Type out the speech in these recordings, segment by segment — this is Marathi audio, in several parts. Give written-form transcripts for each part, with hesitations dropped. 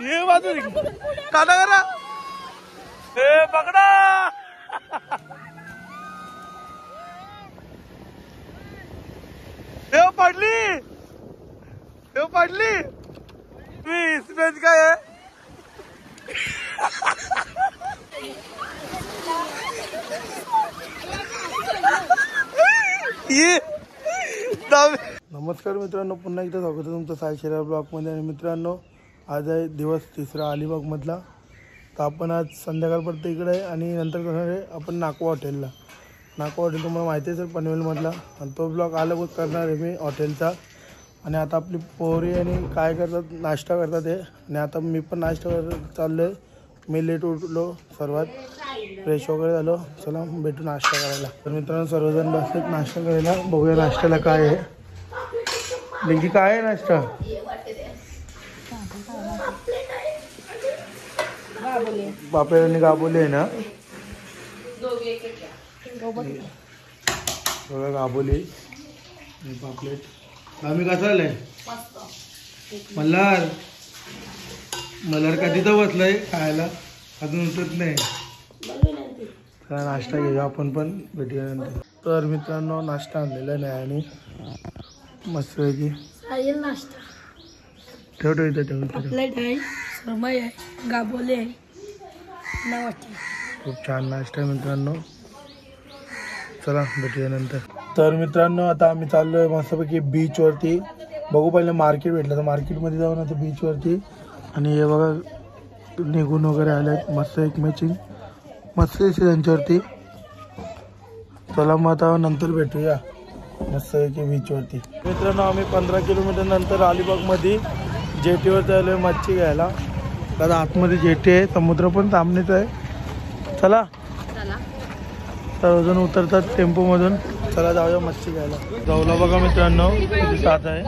ये बाजू दादा करा ए पकडा देव पडली तुम्ही इसमें काय आहे ये नमस्कार मित्रांनो, पुन्हा एकदा स्वागत आहे तुमचं साई शेरा ब्लॉगमध्ये. आणि मित्रांनो, आज आहे दिवस तिसरा अलिबागमधला. तर आपण आज संध्याकाळपर्यंत इकडे आहे आणि नंतर करणार आहे आपण नाकवा हॉटेलला. नाकवा हॉटेल तुम्हाला माहिती आहे सर, पनवेलमधला. आणि तो ब्लॉग अलग करणार आहे मी हॉटेलचा. आणि आता आपली पोरी आणि काय करतात, नाश्ता करतात आहे. आणि आता मी पण नाश्ता चाललो आहे. मी लेट उठलो, सर्वात फ्रेश वगैरे झालो. चला भेटू नाश्ता करायला. तर मित्रांनो, सर्वजण बसलेत नाश्ता करायला. बघूया नाश्त्याला काय आहे. लेकी काय आहे नाश्ता? पापलेट आणि गाबोली आहे ना. बघा गाबोली आणि पापलेट. आम्ही कसं आलंय मल्हार कधी तर बसलाय खायला, अजून उठत नाही. चला नाश्ता घेऊया आपण पण, भेटूया नंतर. तर मित्रांनो, नाश्ता आणलेला नाही आणि मस्त पैकी नाश्ता ठेवतो इथं प्लेट आहे, सरमाई आहे, गाबोली आहे, नावाची. खूप छान नाश्ता आहे मित्रांनो. चला भेटूया नंतर. तर मित्रांनो, आता आम्ही चाललो आहे मस्तपैकी बीचवरती. बघू पहिले मार्केट भेटलं तर मार्केटमध्ये जाऊन आता बीचवरती. आणि हे बघा निघून वगैरे आले आहेत, मस्त एक मॅचिंग मस्त दिसते त्यांच्यावरती. चला मग आता नंतर भेटूया मस्त की बीचवरती. मित्रांनो, आम्ही 15 किलोमीटर नंतर अलिबागमध्ये जेटीवरती आलो आहे मच्छी घ्यायला. आता आतमध्ये जेटी आहे, समुद्र पण सामनेच आहे. चला सर्वजण उतरतात टेम्पोमधून. चला जाऊया मच्छी घ्यायला. जाऊला बघा मित्रांनो किती साथ आहे.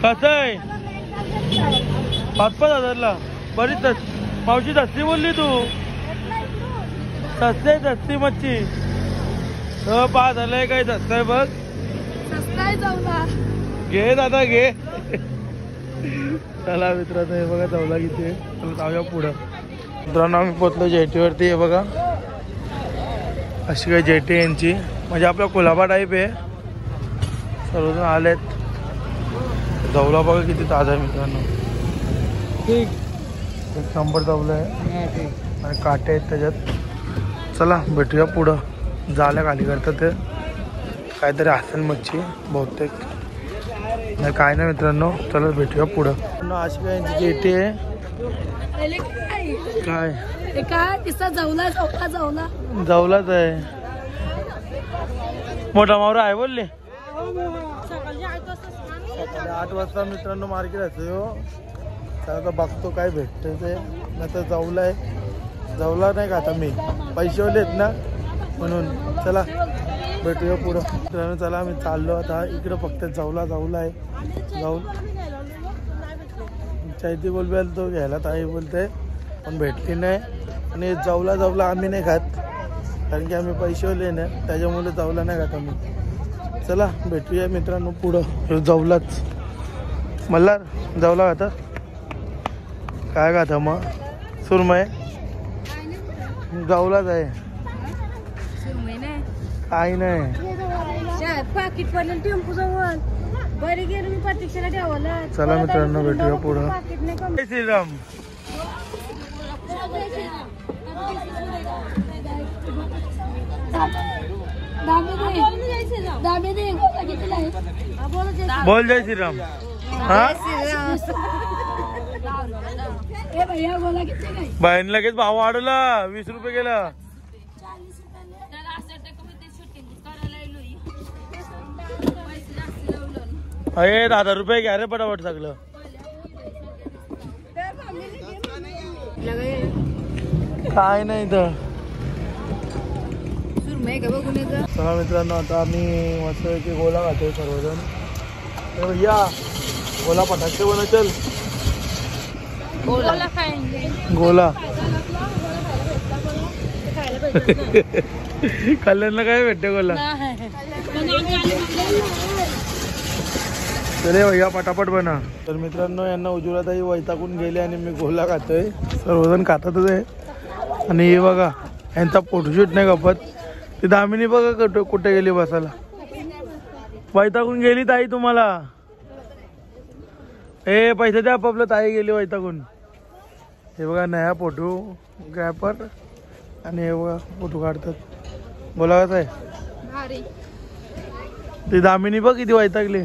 कसं आहे 5,000ला बरीच मावशी सस्ती बोलली तू. सस्ती मच्छी 5,000 काही सस्ता आहे बघ. घे दादा घे. चला मित्रांनो, हे बघा जाऊला किती आहे. चला जाऊया पुढं. मित्रांनो, आम्ही पोचलो जेटीवरती. हे बघा अशी काय जेटी यांची, म्हणजे आपला कोल्हापूर टाईप आहे. सर्वजण आलेत. जाऊला बघा किती ताजा आहे मित्रांनो. एक नंबर जाऊला आहे आणि काटे आहेत त्याच्यात. चला भेटूया पुढं. जाल्या खाली करतात ते काहीतरी असेल मच्छी बहुतेक, नाही काय नाही मित्रांनो. चला भेटूया पुढं. अशी काय यांची जेटी आहे. काय जाऊलाच आहे. मोठा मावरा आहे बोलले. 8 वाजता मित्रांनो मार्केट असतो. आता बघतो काय भेटतं ते. नाही तर जाऊला नाही का आता मी पैसे आहेत ना म्हणून. चला भेटूया पुढं मित्रांनो. चला आम्ही चाललो आता इकडं. फक्त जाऊला आहे. जाऊन चायती बोलवेल तो घ्यायला ताई बोलते, पण भेटली नाही. आणि जाऊला आम्ही नाही खात, कारण की आम्ही पैसेवाले ना, त्याच्यामुळे जाऊला नाही खात आम्ही. चला भेटूया मित्रांनो पुढं. जाऊलाच मल्हार जाऊला खाता काय खाता मग. सुरमय जाऊलाच आहे. काही नाही पाकिट पडलं टेम्पो जवळ बरे गेलो मी प्रतीक्षेला ठेवला. चला मित्रांनो भेटूया पुढं. श्रीराम बोल जय श्रीराम. हा बहीण लगेच भाव वाढवला, 20 रुपये गेला. अरे 10 रुपये घ्या रे पटापट सगळं. काय नाही तर. चला मित्रांनो, आता आम्ही मस्त की गोला खातोय सर्वजण. भैया गोला पटाके बना. चल गोला कल्याणला काय भेटते गोला. चले भैया पटापट बना. तर मित्रांनो यांना उज्ज्वलाताई वैतागून गेले आणि मी गोला खातोय. सर्वजण खातातच आहे. आणि हे बघा यांचा फोटोशूट नाही गपत. ती दामिनी बघा कुठे गेली बसायला. वैतागून गेली ताई तुम्हाला. ए पैसे द्या आपलं. ताई गेली वैतागून. हे बघा नया फोटोग्राफर आणि हे बघा फोटो काढतात. बोला कसं आहे ती दामिनी बघ किती वैतागली.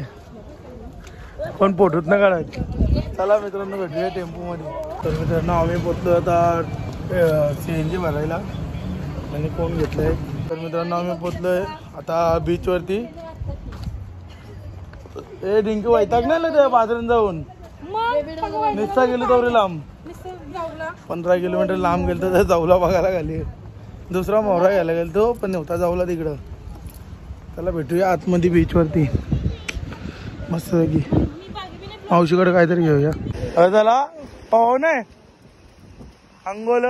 पण फोटोत ना काढायचं. चला मित्रांनो भेटूया टेम्पोमध्ये. तर मित्रांनो आम्ही पोचलो आता CNG भरायला. आणि कोण घेतलंय. तर मित्रांनो आम्ही पोचलोय आता बीचवरती. ए डिंकी वैताग नाही त्या बाजारात जाऊन निस्ता गेलो तेवढे लांब. 15 किलोमीटर लांब गेलो तर जाऊला बघायला गेली. दुसरा मोहरा घ्यायला गेलो तो पण नव्हता जाऊला तिकडं. त्याला भेटूया आतमध्ये बीचवरती मस्त की. मावशीकडे काहीतरी घेऊया. चला पाहू नाही अंगोल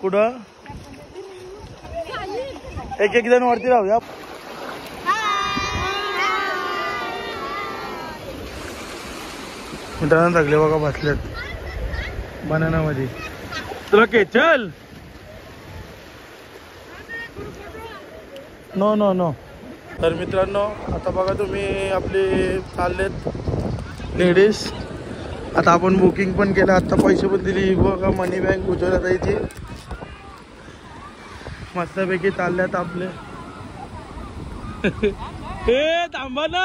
कुठं एक जण वरती राहूया. मित्रांनो सगळे बघा बसल्यात बनानामध्ये. तुला चल नो नो नो. तर मित्रांनो आता बघा तुम्ही आपले चाललेत लेडीज. आता आपण बुकिंग पण केलं. आता पैसे पण दिली बघा. मनी बँक उज्ज्वलाताईची मस्तपैकी चालल्यात आपले. हे थांबा ना.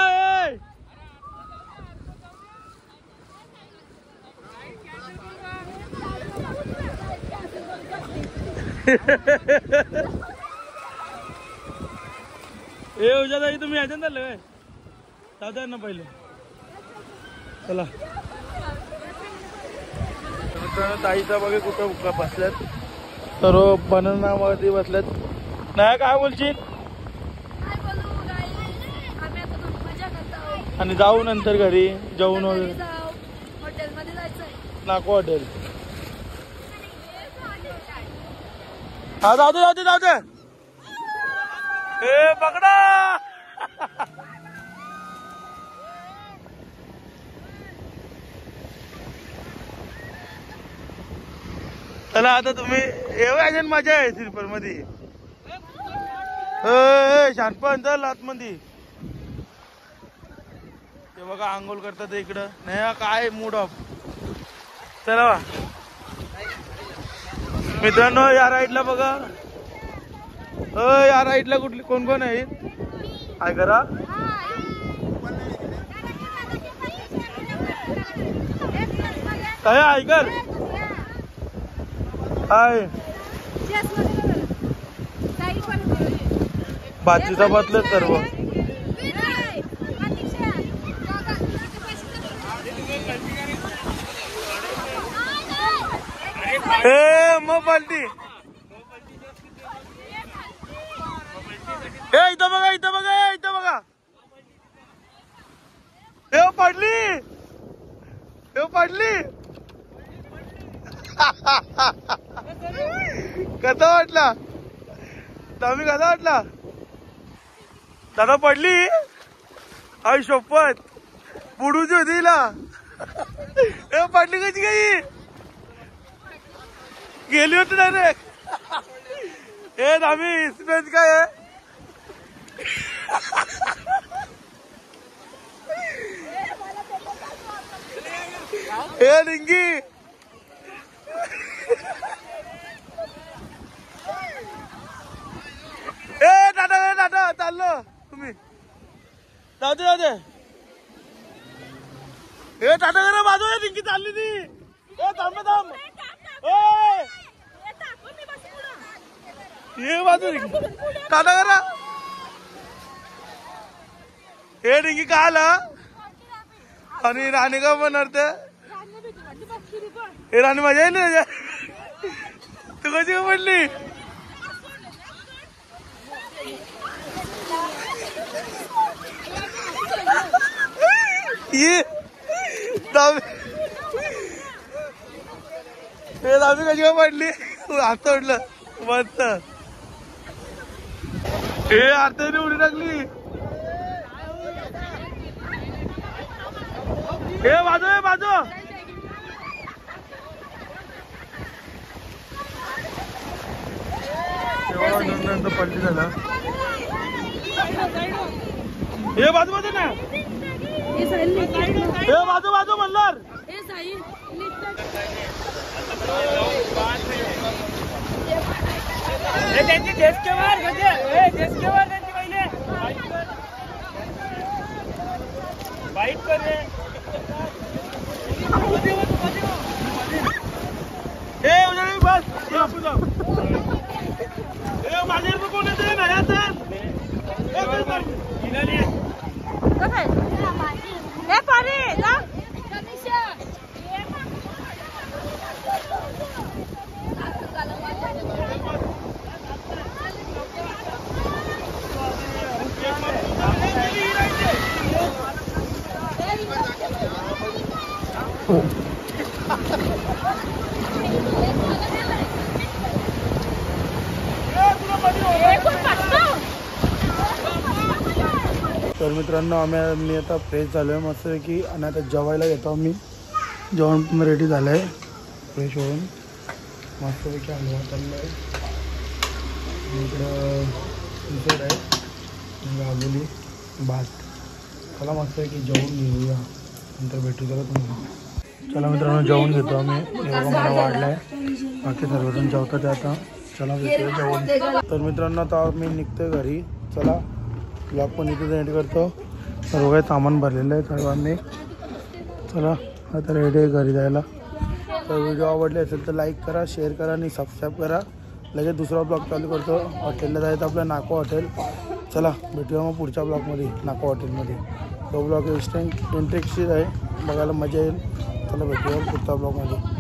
ए उज्ज्वलाताई तुम्ही यायचं ना काय जाता ना पहिले. चला ताईचा बघा कुठं बसल्यात. सर्व बनानावरती बसल्यात. नाही काय बोलशील. आणि जाऊ नंतर घरी जेवण वगैरे नाको हॉटेल. हा जाऊ दे जाऊ दे जाऊ दे. ए पकडा. चला आता तुम्ही एवढ्या मजा आहे सिरपल मध्ये. शानपण चल आतमध्ये. ते बघा आंघोळ करतात इकडं. नाही काय मूड ऑफ. चला मित्रांनो या राईडला बघा. या राईडला कुठली कोण कोण आहेत काय करा. काय ऐकर काय भाजीचा बदलत सर्व. मग पालटी. इथं बघा इथं बघा इथं बघा. हे पडली हे पडली. कसा वाटला तुम्ही कसा वाटला. दादा पडली. आई शपथ बुडूची होती हिला. हे पडली कशी काही गेली होती डायरेक्ट. हे आम्ही स्पेस काय आहे. हे डिंगी टाटा चाललो तुम्ही. जाऊ दे जाऊ दे. हे टाटा करा बाजू. डिंगी चालली ती. थांब थांब. हे बाजू टाटा करा. हे डिंगी का आला आणि राणी का बनवते. हे राणी मजा येईल ना. तू कशी का पडली. ये दाबी कशी का पडली. हात तोडलं मस्त. हे आरतीने उडी टाकली. हे बाजू हे बाजू पलटी झाला हे बाजू बाजू ना हे बाजू बाजू म्हणणार त्यांची डेस्के मार डेस्के मार त्यांची पहिले बाईट कर रे ए उधर बस आपण जाऊ ए माझे कोण येते ना यात ए कर इनाली ए पारी जा तर मित्रांनो मी आता फ्रेश झालो आहे मस्त की आणि आता जेवायला येतो आम्ही जेवण पण रेडी झालं आहे फ्रेश होऊन मस्तपैकी हलवा चाललं आहे इकडं तुमचं आहे गाबोली भात चला मस्तपैकी जेवून घेऊया नंतर भेटू चला तुम्हाला चला मित्रांनो जेवण घेतो आम्ही जेवण मला वाढलं आहे बाकी सर्वजण जेवतात आता चला भेटूया जेवण तर मित्रांनो आता मी निघतोय घरी चला ब्लॉग पण इथे एंड करतो सर्व काही सामान भरलेलं आहे सर्वांनी चला आता रेडी आहे घरी जायला तर व्हिडिओ आवडले असेल तर लाईक करा शेअर करा आणि सबस्क्राईब करा लगेच दुसरा ब्लॉग चालू करतो हॉटेलला जायचं आपलं नाको हॉटेल चला भेटूया मग पुढच्या ब्लॉगमध्ये नाको हॉटेलमध्ये तो ब्लॉग इंटरेस्टिंग आहे बघायला मजा येईल चला भेटूया पुढच्या ब्लॉगमध्ये